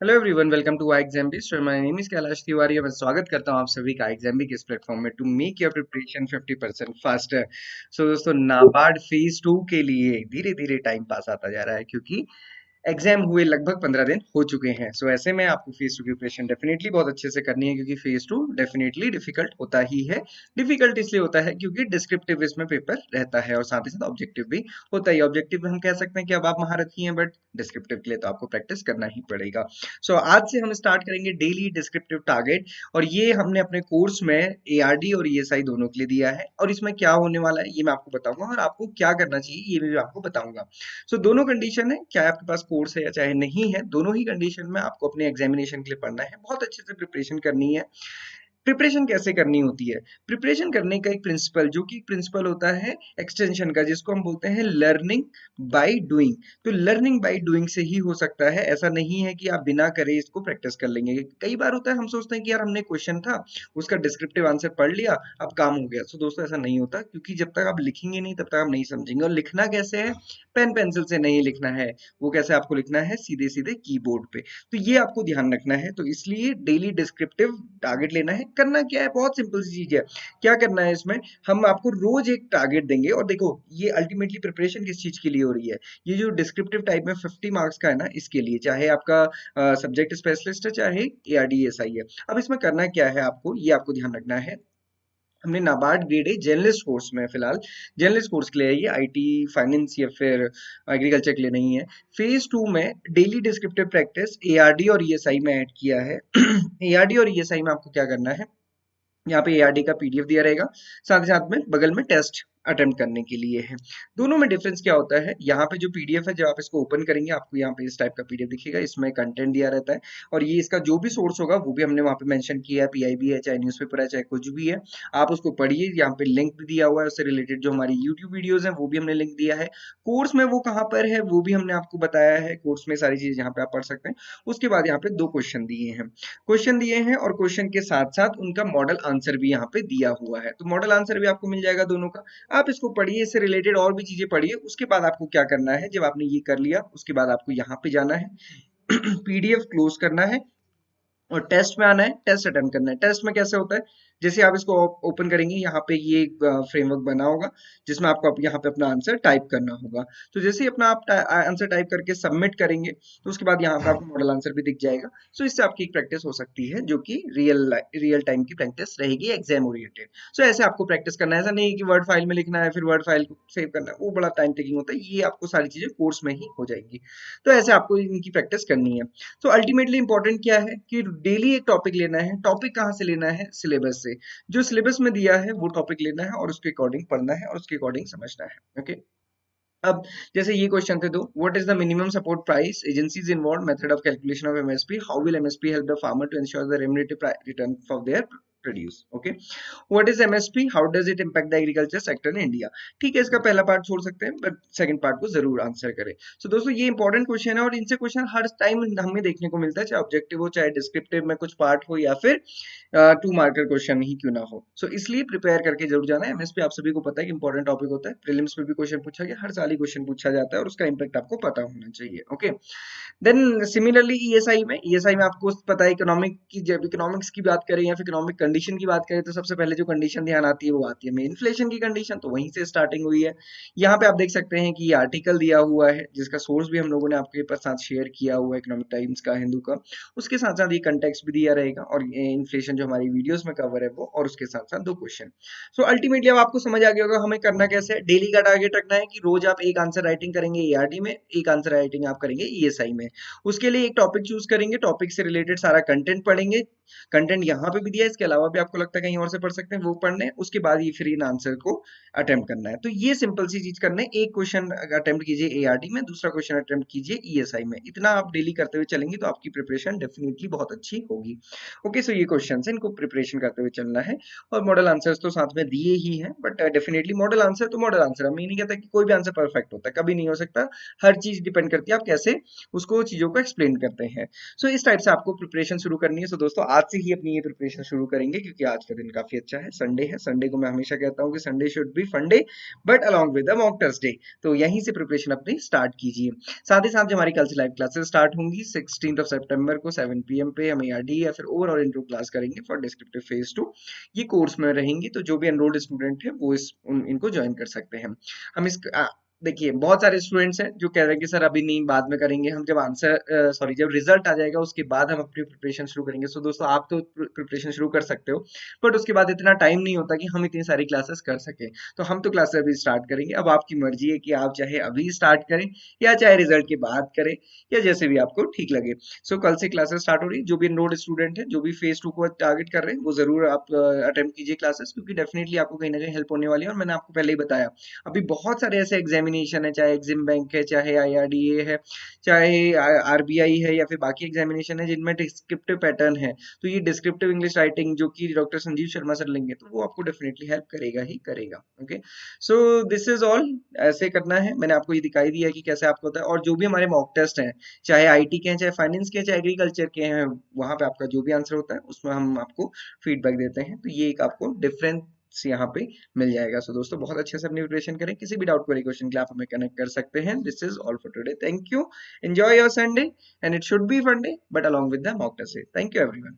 Hello everyone, welcome to Exambist. My name is Kailash Tiwari और मैं स्वागत करता हूं आप सभी का एग्जाम्बिक इस प्लेटफॉर्म में to make your preparation 50% faster. So दोस्तों, नाबार्ड फेज 2 के लिए धीरे धीरे टाइम पास आता जा रहा है क्योंकि एग्जाम हुए लगभग 15 दिन हो चुके हैं। सो ऐसे में आपको फेज टू की प्रिपरेशन डेफिनेटली बहुत अच्छे से करनी है क्योंकि फेज टू डेफिनेटली डिफिकल्ट होता ही है। डिफिकल्ट इसलिए होता है क्योंकि डिस्क्रिप्टिव इसमें पेपर रहता है और साथ ही साथ ऑब्जेक्टिव भी होता है। ऑब्जेक्टिव में हम कह सकते हैं कि अब आप महारथी हैं, बट डिस्क्रिप्टिव के लिए तो आपको प्रैक्टिस करना ही पड़ेगा। सो आज से हम स्टार्ट करेंगे डेली डिस्क्रिप्टिव टारगेट, और ये हमने अपने कोर्स में एआरडी और ईएसआई दोनों के लिए दिया है। और इसमें क्या होने वाला है ये मैं आपको बताऊंगा और आपको क्या करना चाहिए ये भी मैं आपको बताऊंगा। सो दोनों कंडीशन है, चाहे आपके पास कोर्स है या चाहे नहीं है, दोनों ही कंडीशन में आपको अपने एग्जामिनेशन के लिए पढ़ना है, बहुत अच्छे से प्रिपरेशन करनी है। प्रिपरेशन कैसे करनी होती है? प्रिपरेशन करने का एक प्रिंसिपल, जो कि प्रिंसिपल होता है एक्सटेंशन का, जिसको हम बोलते हैं लर्निंग बाय डूइंग। तो लर्निंग बाय डूइंग से ही हो सकता है, ऐसा नहीं है कि आप बिना करे इसको प्रैक्टिस कर लेंगे। कई बार होता है हम सोचते हैं कि यार हमने क्वेश्चन था, उसका डिस्क्रिप्टिव आंसर पढ़ लिया, अब काम हो गया। सो दोस्तों, ऐसा नहीं होता, क्योंकि जब तक आप लिखेंगे नहीं तब तक आप नहीं समझेंगे। और लिखना कैसे है? पेन पेंसिल से नहीं लिखना है। वो कैसे आपको लिखना है? सीधे सीधे कीबोर्ड पे। तो ये आपको ध्यान रखना है। तो इसलिए डेली डिस्क्रिप्टिव टारगेट लेना है। करना क्या है? बहुत सिंपल सी चीज है। क्या करना है इसमें? हम आपको रोज एक टारगेट देंगे, और देखो ये अल्टीमेटली प्रिपरेशन किस चीज के लिए हो रही है? ये जो डिस्क्रिप्टिव टाइप में 50 मार्क्स का है ना, इसके लिए, चाहे आपका सब्जेक्ट स्पेशलिस्ट है चाहे एआरडीएसआई है। अब इसमें करना क्या है आपको, ये आपको ध्यान रखना है। हमने NABARD grade a journalist course में, फिलहाल जर्नलिस्ट कोर्स के लिए है ये, आईटी फाइनेंस या फिर एग्रीकल्चर के लिए नहीं है। फेज टू में डेली डिस्क्रिप्टिव प्रैक्टिस एआरडी और ईएसआई में ऐड किया है। एआरडी और ईएसआई में आपको क्या करना है? यहाँ पे एआरडी का पीडीएफ दिया रहेगा, साथ ही साथ में बगल में टेस्ट अटेम्प्ट करने के लिए है। दोनों में डिफरेंस क्या होता है? यहाँ पे जो पीडीएफ है, जब आप इसको ओपन करेंगे आपको यहाँ पे इस टाइप का पीडीएफ दिखेगा, इसमें कंटेंट दिया रहता है। और ये इसका जो भी सोर्स होगा वो भी हमने वहाँ पे मेंशन किया है, पीआईबी है चाहे न्यूज़पेपर है चाहे कुछ भी है। आप उसको पढ़िए, यहाँ पे लिंक भी दिया हुआ है उससे रिलेटेड। जो हमारी यूट्यूब वीडियोज हैं वो भी हमने लिंक दिया है। कोर्स में वो कहाँ पर है वो भी हमने आपको बताया है। कोर्स में सारी चीजें यहाँ पे आप पढ़ सकते हैं। उसके बाद यहाँ पे 2 क्वेश्चन दिए हैं। क्वेश्चन दिए हैं और क्वेश्चन के साथ साथ उनका मॉडल आंसर भी यहाँ पे दिया हुआ है। तो मॉडल आंसर भी आपको मिल जाएगा दोनों का। आप इसको पढ़िए, इससे रिलेटेड और भी चीजें पढ़िए। उसके बाद आपको क्या करना है? जब आपने ये कर लिया, उसके बाद आपको यहाँ पे जाना है, पीडीएफ क्लोज करना है और टेस्ट में आना है, टेस्ट अटेम्प्ट करना है। टेस्ट में कैसे होता है? जैसे आप इसको ओपन करेंगे, यहाँ पे ये फ्रेमवर्क बना होगा जिसमें आपको यहाँ पे अपना आंसर टाइप करना होगा। तो जैसे ही अपना आप आंसर टाइप करके सबमिट करेंगे, तो उसके बाद यहाँ पे आपको मॉडल आंसर भी दिख जाएगा। सो इससे आपकी एक प्रैक्टिस हो सकती है, जो कि रियल टाइम की प्रैक्टिस रहेगी, एग्जाम ओरिएंटेड। सो ऐसे आपको प्रैक्टिस करना है। ऐसा नहीं है कि वर्ड फाइल में लिखना है फिर वर्ड फाइल को सेव करना है, वो बड़ा टाइम टेकिंग होता है। ये आपको सारी चीजें कोर्स में ही हो जाएंगी। तो ऐसे आपको इनकी प्रैक्टिस करनी है। तो अल्टीमेटली इंपॉर्टेंट क्या है कि डेली एक टॉपिक लेना है। टॉपिक कहाँ से लेना है? सिलेबस से। जो सिलेबस में दिया है वो टॉपिक लेना है और उसके अकॉर्डिंग पढ़ना है और उसके अकॉर्डिंग समझना है। ओके। अब जैसे ये क्वेश्चन थे, दो, what is the minimum support price, agencies involve, method of calculation of MSP, how will MSP help the farmer to ensure the remunerative return for their produce. Okay. What is MSP, how does it impact the agriculture sector in India. ठीक है, इसका पहला part छोड़ सकते हैं, but second part को जरूर answer करें। सो दोस्तों, ये इंपॉर्टेंट क्वेश्चन है और इनसे क्वेश्चन हर टाइम हमें देखने को मिलता है, चाहे ऑब्जेक्टिव हो चाहे डिस्क्रिप्टिव में कुछ पार्ट हो या फिर 2 मार्कर क्वेश्चन ही क्यों ना हो। सो इसलिए प्रिपेयर करके जरूर जाना है। एमएसपी आप सभी को पता है कि इंपॉर्टेंट टॉपिक होता है, प्रीलिम्स में भी क्वेश्चन पूछा गया, हर साल ही क्वेश्चन पूछा जाता है और उसका इम्पैक्ट आपको पता होना चाहिए। ओके। देन सिमिलरली ईएसआई में आपको पता है, इकोनॉमिक की, जब इकोनॉमिक्स की बात करें या फिर इकोनॉमिक कंडीशन की बात करें, तो सबसे पहले जो कंडीशन ध्यान आती है वो आती है इन्फ्लेशन की कंडीशन। तो वहीं से स्टार्टिंग हुई है। यहाँ पे आप देख सकते हैं कि ये आर्टिकल दिया हुआ है जिसका सोर्स भी हम लोगों ने आपके साथ शेयर किया हुआ है, इकोनॉमिक टाइम्स का, हिंदू का। उसके साथ साथ ये कंटेक्स्ट भी दिया रहेगा और इन्फ्लेशन जो हमारी वीडियोस में कवर है वो, और उसके साथ साथ 2 क्वेश्चन। सो अल्टीमेटली अब आपको समझ आ गया होगा हमें करना कैसे है। डेली का टारगेट रखना है कि रोज आप एक आंसर राइटिंग करेंगे एआरडी में, एक आंसर राइटिंग आप करेंगे ईएसआई में। उसके लिए एक टॉपिक चूज करेंगे, टॉपिक से रिलेटेड सारा कंटेंट पढ़ेंगे। कंटेंट यहाँ पे भी दिया है, इसके अलावा भी आपको लगता है कहीं और से पढ़ सकते हैं, वो पढ़ने। उसके बाद ये फिर इन आंसर को अटेम्प्ट करना है। तो ये सिंपल सी चीज करना है। एक क्वेश्चन अटेम्प्ट कीजिए एआरडी में, दूसरा क्वेश्चन अटेम्प्ट कीजिए ईएसआई में। इतना आप डेली करते हुए चलेंगे तो आपकी प्रिपरेशन डेफिनेटली बहुत अच्छी होगी। ओके। सो ये क्वेश्चन है, इनको प्रिपरेशन करते हुए चलना है। और मॉडल आंसर्स तो साथ में दिए ही हैं, बट डेफिनेटली मॉडल आंसर तो मॉडल आंसर, हम ये नहीं कहता कि कोई भी आंसर परफेक्ट होता है, कभी नहीं हो सकता। हर चीज डिपेंड करती है आप कैसे उसको चीजों को एक्सप्लेन करते हैं। सो इस टाइप से आपको प्रिपरेशन शुरू करनी है। सो दोस्तों, आज से ही अपनी ये प्रिपरेशन शुरू करेंगे, क्योंकि आज का दिन काफी अच्छा है, संडे है। संडे को मैं हमेशा कहता हूँ कि Sunday should be funday but along with the mock test day. तो यहीं से प्रिपरेशन अपनी स्टार्ट कीजिए। साथ ही साथ जो हमारी कल से लाइव क्लासेस स्टार्ट होंगी 16 सितंबर को 7 PM पे, हम ARD या फिर ओवरऑल इंट्रो क्लास करेंगे फॉर डिस्क्रिप्टिव फेज 2। ये कोर्स में रहेंगी, तो जो भी एनरोल्ड स्टूडेंट है वो इनको ज्वाइन कर सकते हैं। हम इस देखिए, बहुत सारे स्टूडेंट्स हैं जो कह रहे हैं कि सर अभी नहीं, बाद में करेंगे। हम जब आंसर सॉरी जब रिजल्ट आ जाएगा उसके बाद हम अपनी प्रिपरेशन शुरू करेंगे। सो दोस्तों, आप तो प्रिपरेशन शुरू कर सकते हो, बट उसके बाद इतना टाइम नहीं होता कि हम इतनी सारी क्लासेस कर सकें। तो हम तो क्लासेस अभी स्टार्ट करेंगे। अब आपकी मर्जी है कि आप चाहे अभी स्टार्ट करें या चाहे रिजल्ट के बाद करें, या जैसे भी आपको ठीक लगे। सो कल से क्लासेस स्टार्ट हो रही है। जो भी एनरोल्ड स्टूडेंट है, जो भी फेज 2 को टारगेट कर रहे हैं, वो जरूर आप अटेम्प्ट कीजिए क्लासेस, क्योंकि डेफिनेटली आपको कहीं ना कहीं हेल्प होने वाली है। और मैंने आपको पहले ही बताया, अभी बहुत सारे ऐसे एग्जामिनेशन है, चाहे एग्जिम बैंक है, चाहे IRDA है, चाहे RBI है, या फिर बाकी एग्जामिनेशन है जिनमें डिस्क्रिप्टिव पैटर्न है। तो ये डिस्क्रिप्टिव इंग्लिश राइटिंग जो कि डॉक्टर संजीव शर्मा सर लेंगे, तो वो आपको डेफिनेटली हेल्प करेगा ही करेगा। Okay, so this is all. ऐसे करना है, मैंने आपको ये दिखाई दिया कि कैसे आपको होता है। और जो भी हमारे मॉक टेस्ट हैं, चाहे IT के हैं, चाहे फाइनेंस के हैं, चाहे एग्रीकल्चर के हैं, वहां पे आपका जो भी आंसर होता है उसमें हम आपको फीडबैक देते हैं। तो ये एक आपको डिफरेंस यहाँ पे मिल जाएगा। सो दोस्तों, बहुत अच्छे से अपनी प्रिपरेशन करें। किसी भी डाउट क्वेरी क्वेश्चन के लिए आप हमें कनेक्ट कर सकते हैं। This is all for today. Thank you. Enjoy your Sunday and it should be fun day but along with the mock test. Thank you everyone.